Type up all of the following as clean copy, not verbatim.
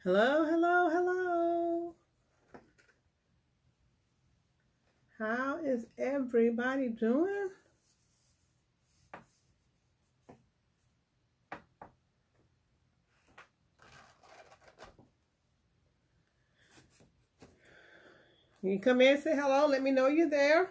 Hello, hello, hello. How is everybody doing? You come in and say hello. Let me know you're there.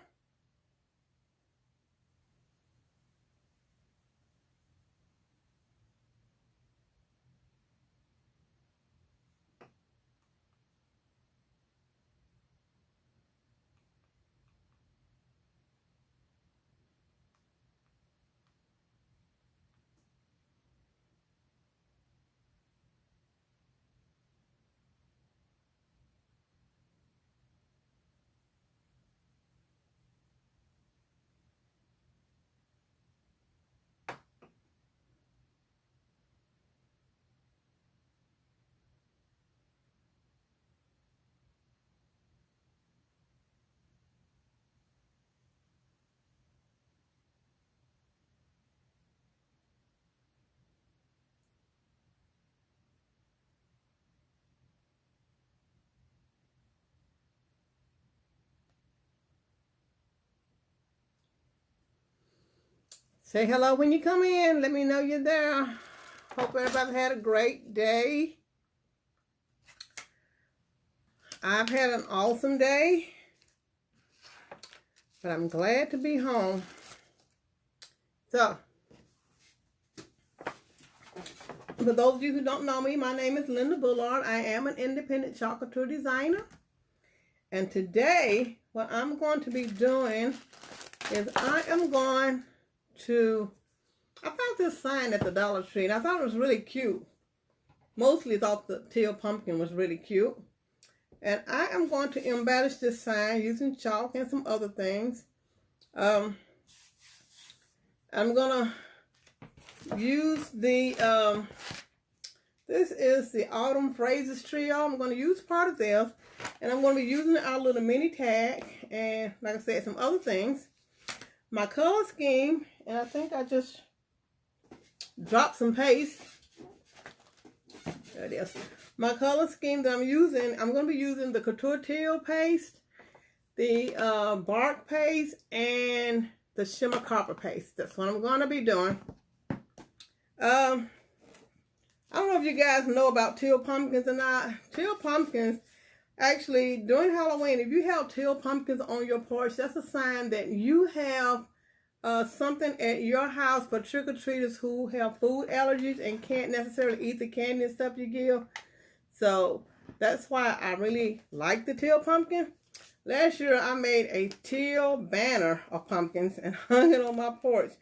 Say hello when you come in. Let me know you're there. Hope everybody had a great day. I've had an awesome day, but I'm glad to be home. So, for those of you who don't know me, my name is Linda Bullard. I am an independent Chalk Couture designer. And today, what I'm going to be doing is I found this sign at the Dollar Tree, and I thought it was really cute. Mostly thought the teal pumpkin was really cute. And I am going to embellish this sign using chalk and some other things. I'm going to use the, this is the Autumn Phrases Trio. I'm going to use part of this, and I'm going to be using our little mini tag, and like I said, some other things. My color scheme, and I think I just dropped some paste. There it is. My color scheme that I'm using, I'm going to be using the Couture Teal paste, the bark paste, and the shimmer copper paste. That's what I'm going to be doing. I don't know if you guys know about teal pumpkins or not. Teal pumpkins, actually, during Halloween, if you have teal pumpkins on your porch, that's a sign that you have something at your house for trick-or-treaters who have food allergies and can't necessarily eat the candy and stuff you give. So that's why I really like the teal pumpkin. Last year I made a teal banner of pumpkins and hung it on my porch.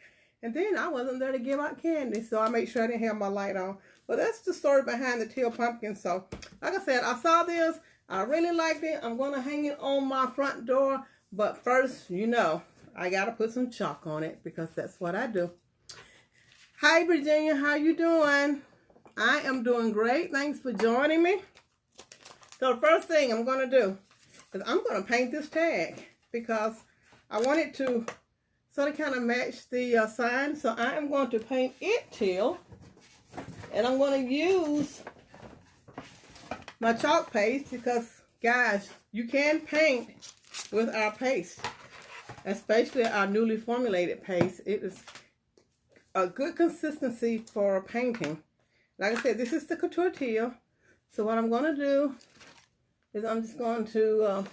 And then I wasn't there to give out candy, so I made sure I didn't have my light on. But that's the story behind the teal pumpkin. So like I said, I saw this. I really liked it. I'm going to hang it on my front door. But first, you know, I got to put some chalk on it because that's what I do. Hi, Virginia. How you doing? I am doing great. Thanks for joining me. So the first thing I'm going to do is I'm going to paint this tag because I want it to sort of kind of match the sign. So I am going to paint it teal. And I'm going to use my chalk paste because, guys, you can paint with our paste, especially our newly formulated paste. It is a good consistency for painting. Like I said, this is the Couture Teal. So what I'm going to do is I'm just going to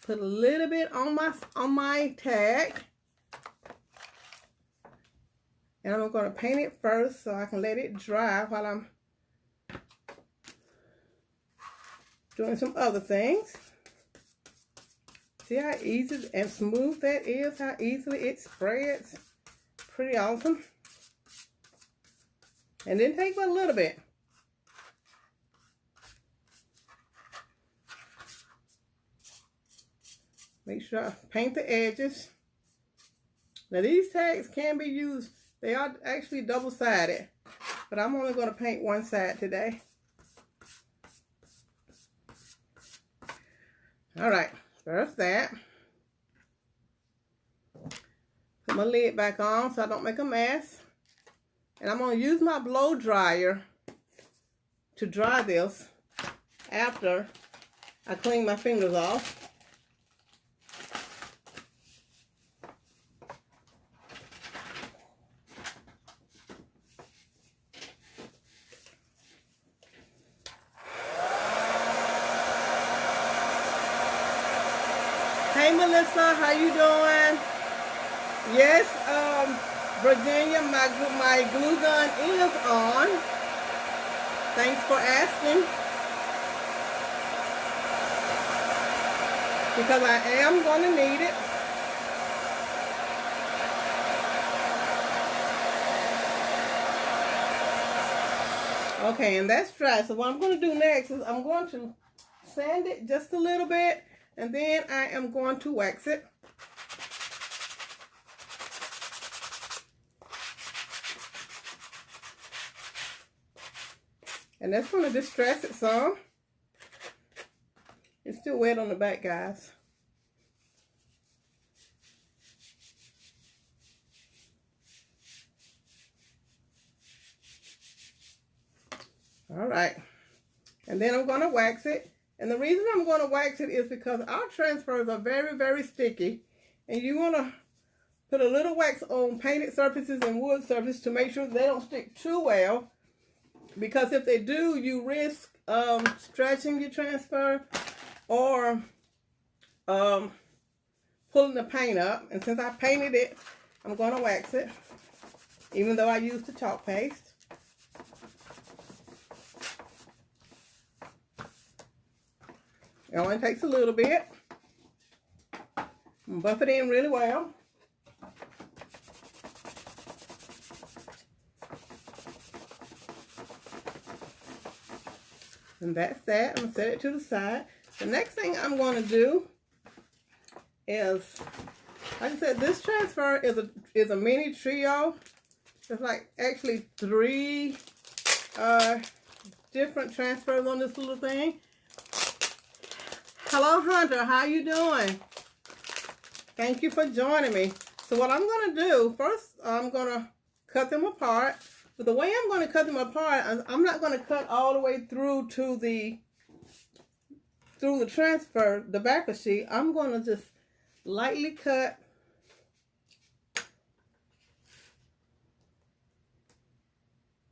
put a little bit on my tag. And I'm going to paint it first so I can let it dry while I'm doing some other things. See how easy and smooth that is? How easily it spreads? Pretty awesome. And then take but a little bit. Make sure I paint the edges. Now these tags can be used. They are actually double-sided, but I'm only going to paint one side today. All right, first that. Put my lid back on so I don't make a mess. And I'm going to use my blow dryer to dry this after I clean my fingers off. Hey Melissa, how you doing? Yes, Virginia, my glue gun is on. Thanks for asking. Because I am going to need it. Okay, and that's dry. So what I'm going to do next is I'm going to sand it just a little bit. And then I am going to wax it. And that's going to distress it some. It's still wet on the back, guys. All right. And then I'm going to wax it. And the reason I'm going to wax it is because our transfers are very, very sticky. And you want to put a little wax on painted surfaces and wood surfaces to make sure they don't stick too well. Because if they do, you risk stretching your transfer or pulling the paint up. And since I painted it, I'm going to wax it, even though I used the chalk paste. It only takes a little bit. Buff it in really well. And that's that. I'm going to set it to the side. The next thing I'm going to do is, like I said, this transfer is a mini trio. There's like actually 3 different transfers on this little thing. Hello, Hunter. How you doing? Thank you for joining me. So what I'm going to do, first I'm going to cut them apart. But the way I'm going to cut them apart, I'm not going to cut all the way through to the transfer, the backer sheet. I'm going to just lightly cut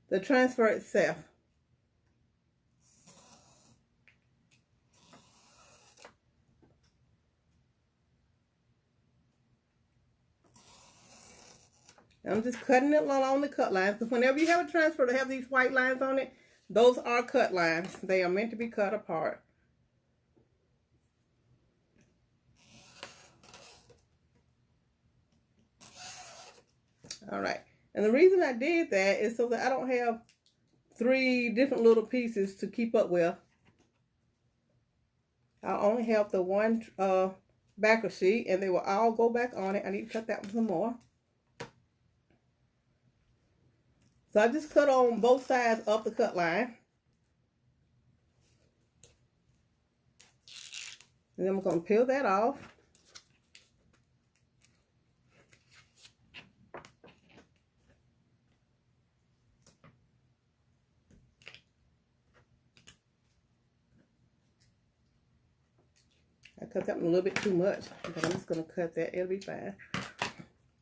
the transfer itself. I'm just cutting it along the cut lines. Because whenever you have a transfer to have these white lines on it, those are cut lines. They are meant to be cut apart. All right. And the reason I did that is so that I don't have 3 different little pieces to keep up with. I only have the one backer sheet, and they will all go back on it. I need to cut that one some more. So I just cut on both sides of the cut line. And then I'm going to peel that off. I cut that one a little bit too much, but I'm just going to cut that. It'll be fine.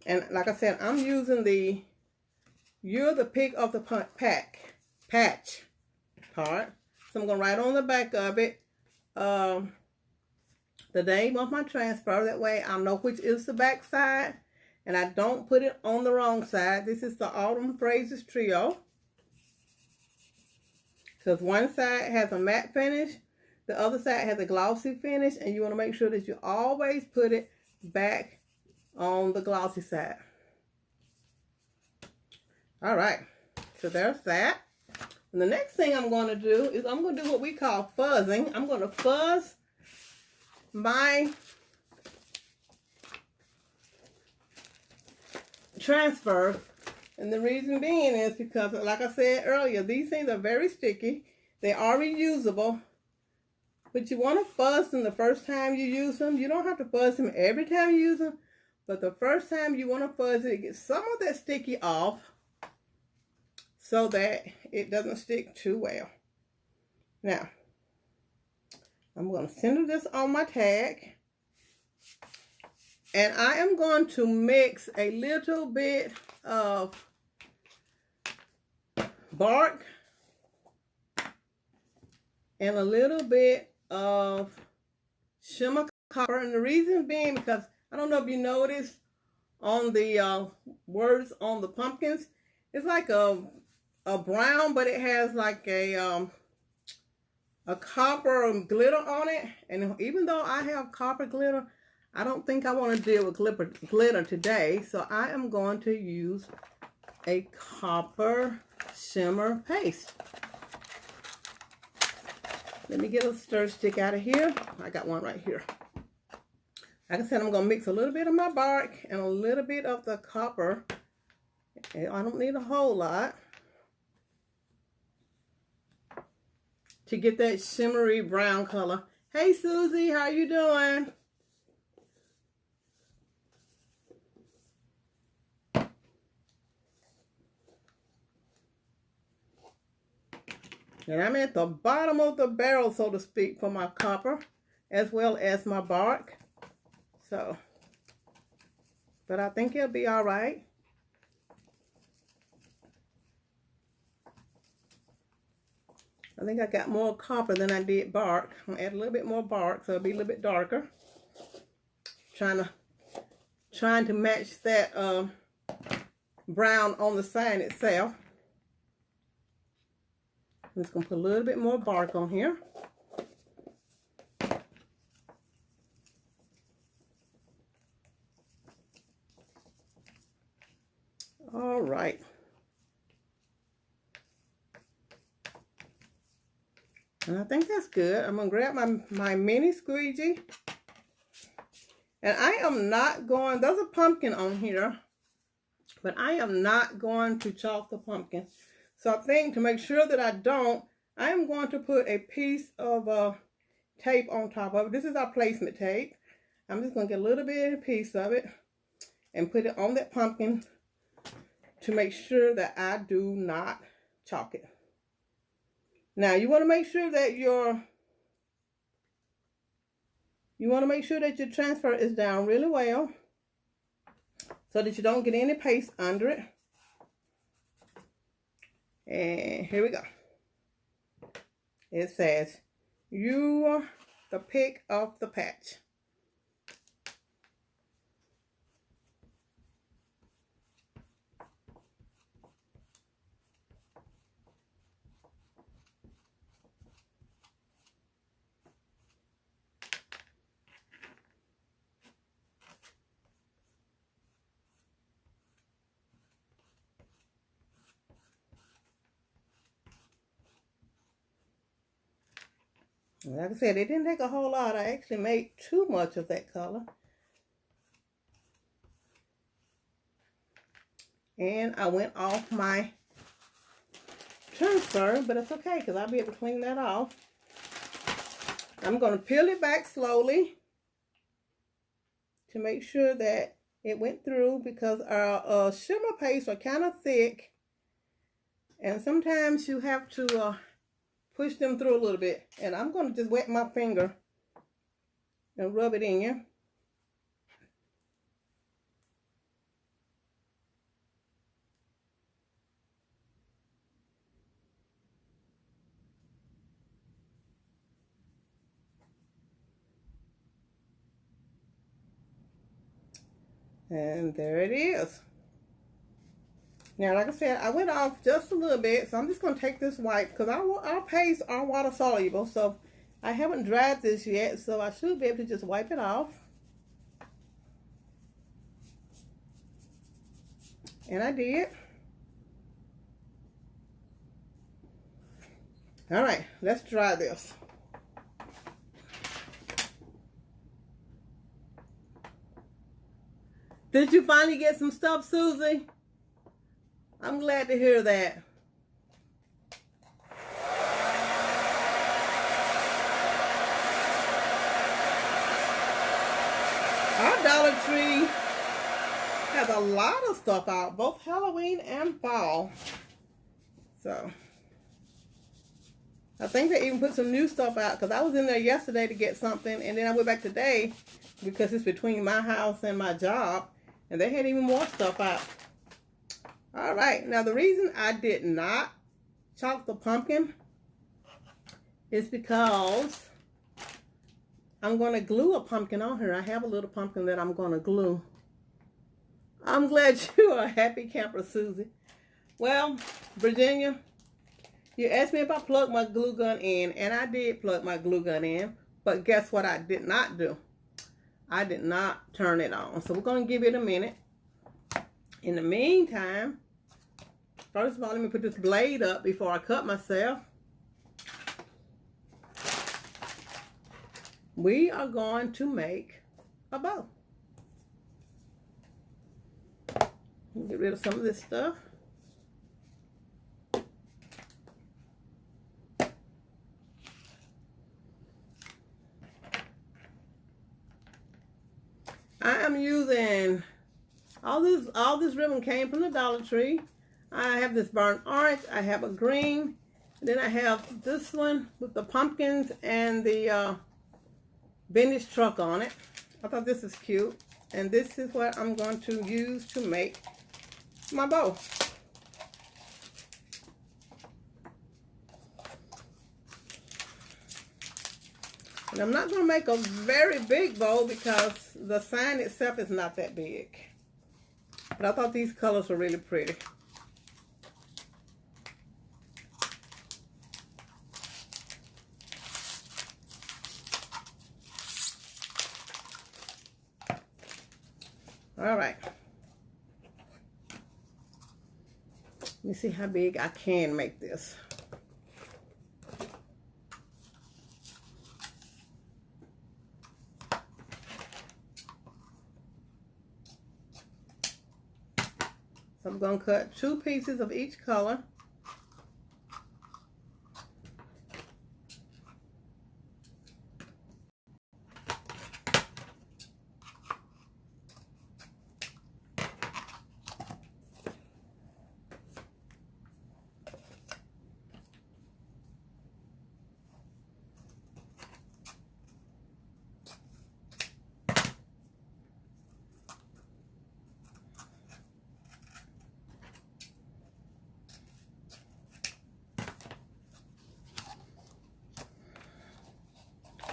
And like I said, I'm using the You're the Pick of the Patch part. So I'm going to write on the back of it the name of my transfer. That way I know which is the back side. And I don't put it on the wrong side. This is the Autumn Phrases Trio. Because one side has a matte finish. The other side has a glossy finish. And you want to make sure that you always put it back on the glossy side. All right, so there's that. And the next thing I'm going to do is I'm going to do what we call fuzzing. I'm going to fuzz my transfer. And the reason being is because, like I said earlier, these things are very sticky. They are reusable. But you want to fuzz them the first time you use them. You don't have to fuzz them every time you use them. But the first time you want to fuzz it, get some of that sticky off, so that it doesn't stick too well. Now, I'm going to center this on my tag. And I am going to mix a little bit of bark and a little bit of shimmer copper. And the reason being because, I don't know if you noticed on the words on the pumpkins, it's like a brown, but it has like a copper glitter on it. And even though I have copper glitter, I don't think I want to deal with glitter today. So I am going to use a copper shimmer paste. Let me get a stir stick out of here. I got one right here. Like I said, I'm going to mix a little bit of my bark and a little bit of the copper. I don't need a whole lot to get that shimmery brown color. Hey Susie, how you doing? And I'm at the bottom of the barrel, so to speak, for my copper, as well as my bark. So, but I think it'll be all right. I think I got more copper than I did bark. I'm gonna add a little bit more bark, so it'll be a little bit darker. Trying to match that brown on the sign itself. I'm just going to put a little bit more bark on here. All right. And I think that's good. I'm going to grab my mini squeegee. And I am not going, there's a pumpkin on here, but I am not going to chalk the pumpkin. So I think to make sure that I don't, I am going to put a piece of tape on top of it. This is our placement tape. I'm just going to get a little bit of a piece of it and put it on that pumpkin to make sure that I do not chalk it. Now you want to make sure that your transfer is down really well so that you don't get any paste under it. And here we go. It says, "You're the pick of the patch." Like I said, it didn't take a whole lot. I actually made too much of that color. And I went off my transfer, but it's okay because I'll be able to clean that off. I'm going to peel it back slowly to make sure that it went through because our shimmer pastes are kind of thick. And sometimes you have to push them through a little bit. And I'm going to just wet my finger and rub it in you. And there it is. Now, like I said, I went off just a little bit, so I'm just going to take this wipe because our pastes are water soluble. So I haven't dried this yet, so I should be able to just wipe it off. And I did. All right, let's dry this. Did you finally get some stuff, Susie? I'm glad to hear that. Our Dollar Tree has a lot of stuff out, both Halloween and fall. So, I think they even put some new stuff out because I was in there yesterday to get something, and then I went back today because it's between my house and my job, and they had even more stuff out. All right, now the reason I did not chalk the pumpkin is because I'm going to glue a pumpkin on here. I have a little pumpkin that I'm going to glue. I'm glad you are a happy camper, Susie. Well, Virginia, you asked me if I plugged my glue gun in, and I did plug my glue gun in, but guess what I did not do? I did not turn it on. So we're going to give it a minute. In the meantime, first of all, let me put this blade up before I cut myself. We are going to make a bow. Get rid of some of this stuff. I am using all this ribbon came from the Dollar Tree. I have this burnt orange, I have a green, and then I have this one with the pumpkins and the vintage truck on it. I thought this is cute, and this is what I'm going to use to make my bow. And I'm not going to make a very big bow because the sign itself is not that big. But I thought these colors were really pretty. All right. Let me see how big I can make this. So I'm going to cut 2 pieces of each color.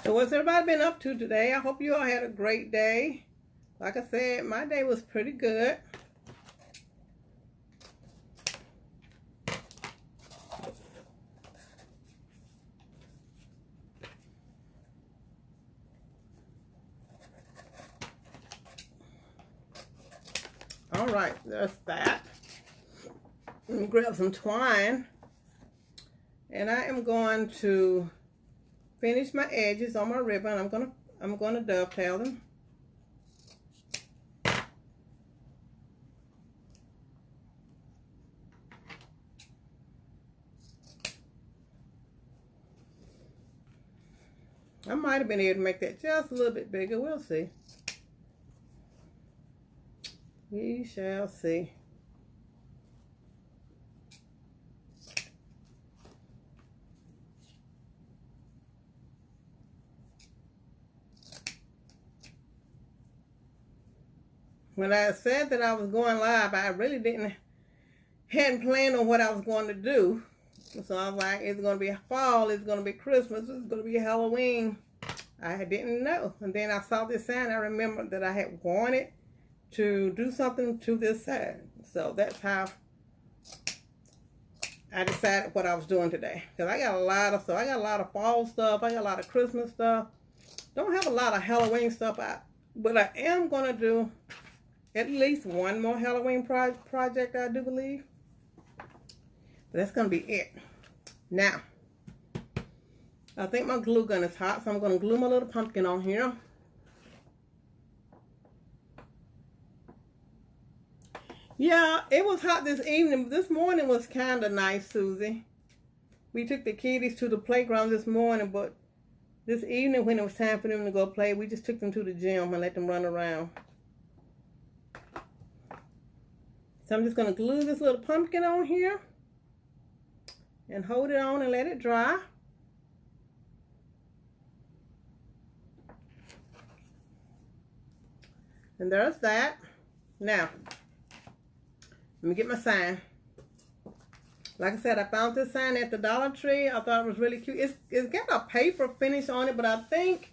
So what's everybody been up to today? I hope you all had a great day. Like I said, my day was pretty good. All right, there's that. Let me grab some twine. And I am going to finish my edges on my ribbon. I'm gonna dovetail them. I might have been able to make that just a little bit bigger. We'll see. We shall see. When I said that I was going live, I really hadn't planned on what I was going to do. So I was like, it's going to be fall, it's going to be Christmas, it's going to be Halloween. I didn't know. And then I saw this sign. I remembered that I had wanted to do something to this side. So that's how I decided what I was doing today. Because I got a lot of stuff. I got a lot of fall stuff. I got a lot of Christmas stuff. Don't have a lot of Halloween stuff out. But I am going to do at least one more Halloween project, I do believe. But that's going to be it. Now, I think my glue gun is hot, so I'm going to glue my little pumpkin on here. Yeah, it was hot this evening. This morning was kind of nice, Susie. We took the kiddies to the playground this morning, but this evening when it was time for them to go play, we just took them to the gym and let them run around. So I'm just going to glue this little pumpkin on here and hold it on and let it dry. And there's that. Now, let me get my sign. Like I said, I found this sign at the Dollar Tree. I thought it was really cute. It's got a paper finish on it, but I think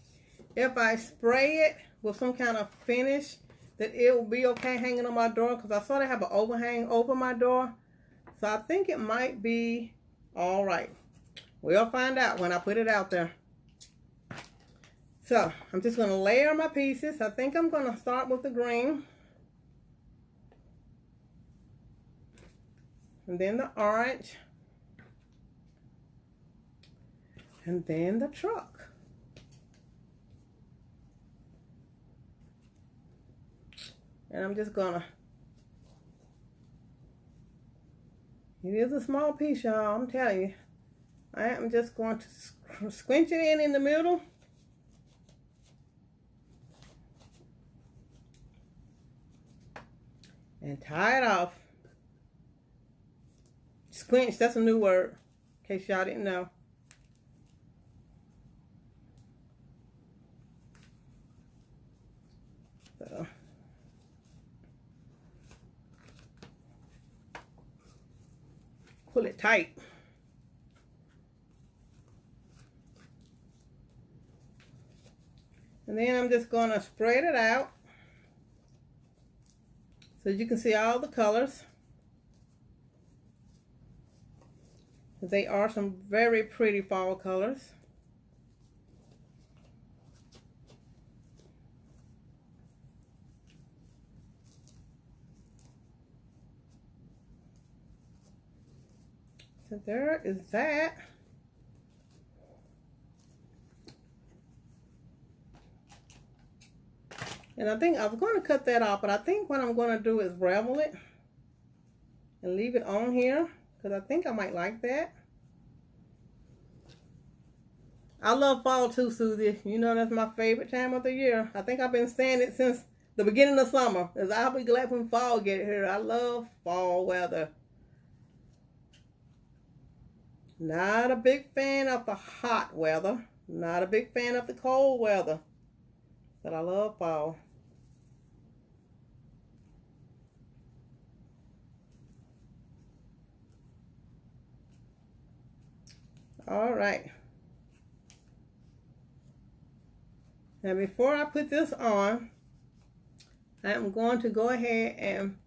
if I spray it with some kind of finish, that it will be okay hanging on my door, because I sort of have an overhang over my door. So I think it might be all right. We'll find out when I put it out there. So I'm just going to layer my pieces. I think I'm going to start with the green. And then the orange. And then the truck. And I'm just gonna, it is a small piece, y'all, I'm telling you. I am just going to squinch it in the middle. And tie it off. Squinch, that's a new word, in case y'all didn't know. So. Pull it tight. And then I'm just going to spread it out so you can see all the colors. They are some very pretty fall colors. So there is that. And I think I was going to cut that off, but I think what I'm going to do is ravel it and leave it on here, because I think I might like that. I love fall too, Susie. You know that's my favorite time of the year. I think I've been saying it since the beginning of summer, as I'll be glad when fall get here. I love fall weather. Not a big fan of the hot weather. Not a big fan of the cold weather. But I love fall. All right. Now before I put this on, I'm going to go ahead and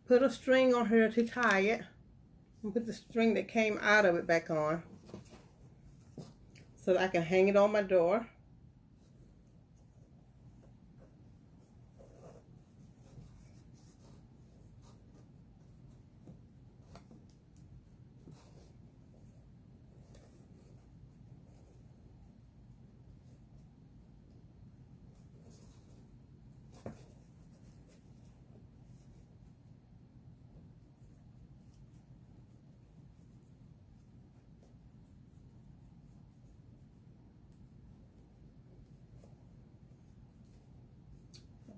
put a string on here to tie it. And put the string that came out of it back on so that I can hang it on my door.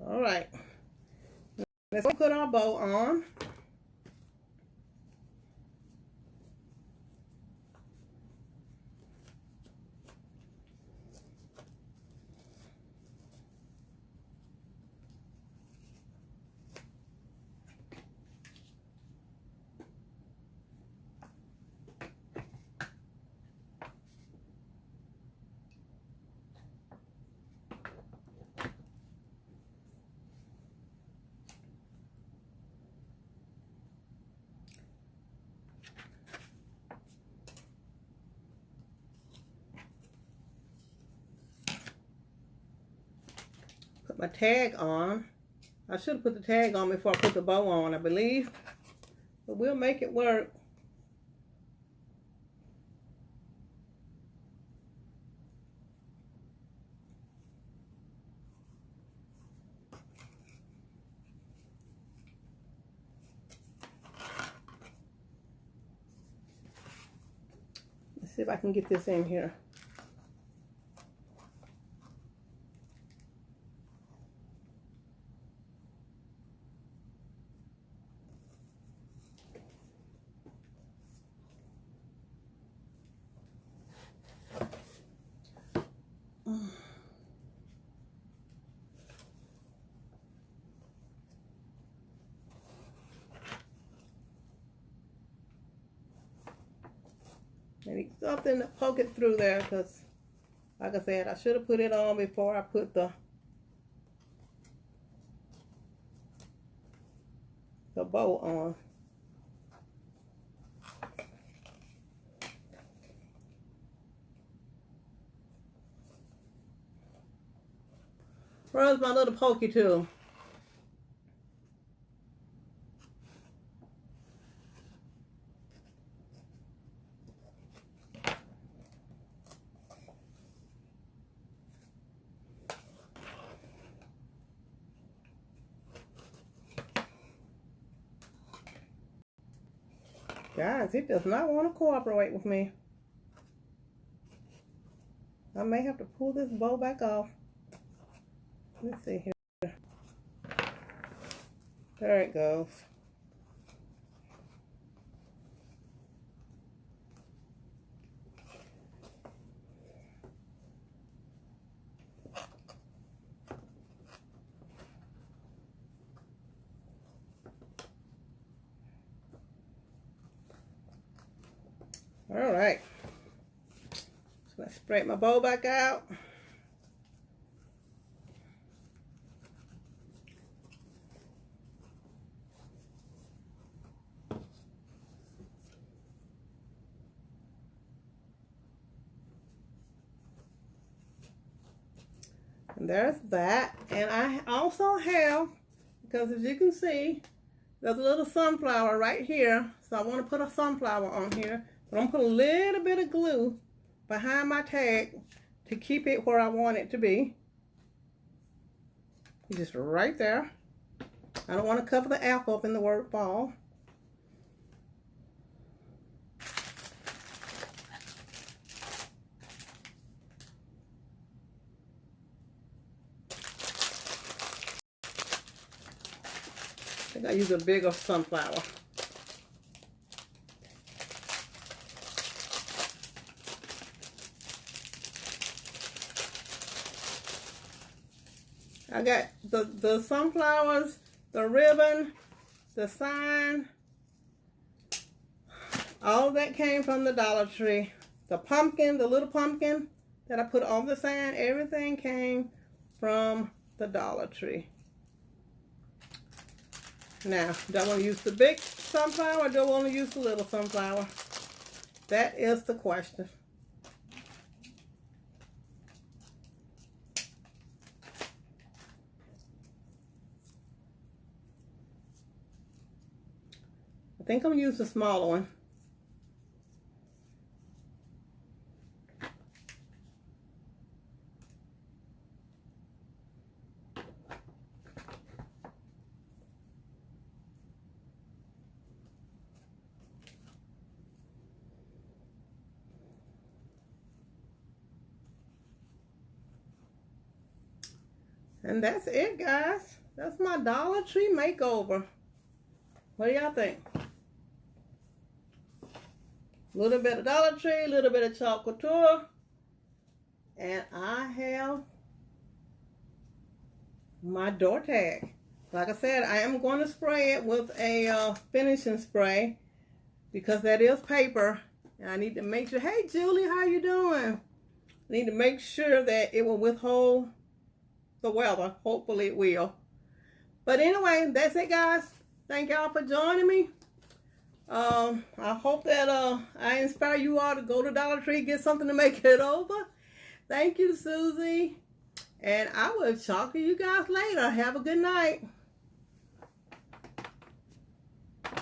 All right, let's put our bow on. Put my tag on. I should have put the tag on before I put the bow on, I believe. But we'll make it work. Let's see if I can get this in here. I need something to poke it through there because, like I said, I should have put it on before I put the bow on. Where's my little pokey tool? Guys, it does not want to cooperate with me. I may have to pull this bow back off. Let's see here. There it goes. All right. So let's spread my bow back out. And there's that. And I also have, because as you can see, there's a little sunflower right here. So I want to put a sunflower on here. But I'm going to put a little bit of glue behind my tag to keep it where I want it to be. Just right there. I don't want to cover the apple up in the word fall. I think I use a bigger sunflower. I got the sunflowers, the ribbon, the sign. All of that came from the Dollar Tree. The pumpkin, the little pumpkin that I put on the sign, everything came from the Dollar Tree. Now, do I want to use the big sunflower or do I want to use the little sunflower? That is the question. I think I'm going to use the smaller one. And that's it, guys. That's my Dollar Tree makeover. What do y'all think? A little bit of Dollar Tree, a little bit of Chalk Couture. And I have my door tag. Like I said, I am going to spray it with a finishing spray because that is paper. And I need to make sure, hey Julie, how you doing? I need to make sure that it will withhold the weather. Hopefully it will. But anyway, that's it, guys. Thank y'all for joining me. I hope that I inspire you all to go to Dollar Tree, get something to make it over. Thank you, Susie. And I will talk to you guys later. Have a good night.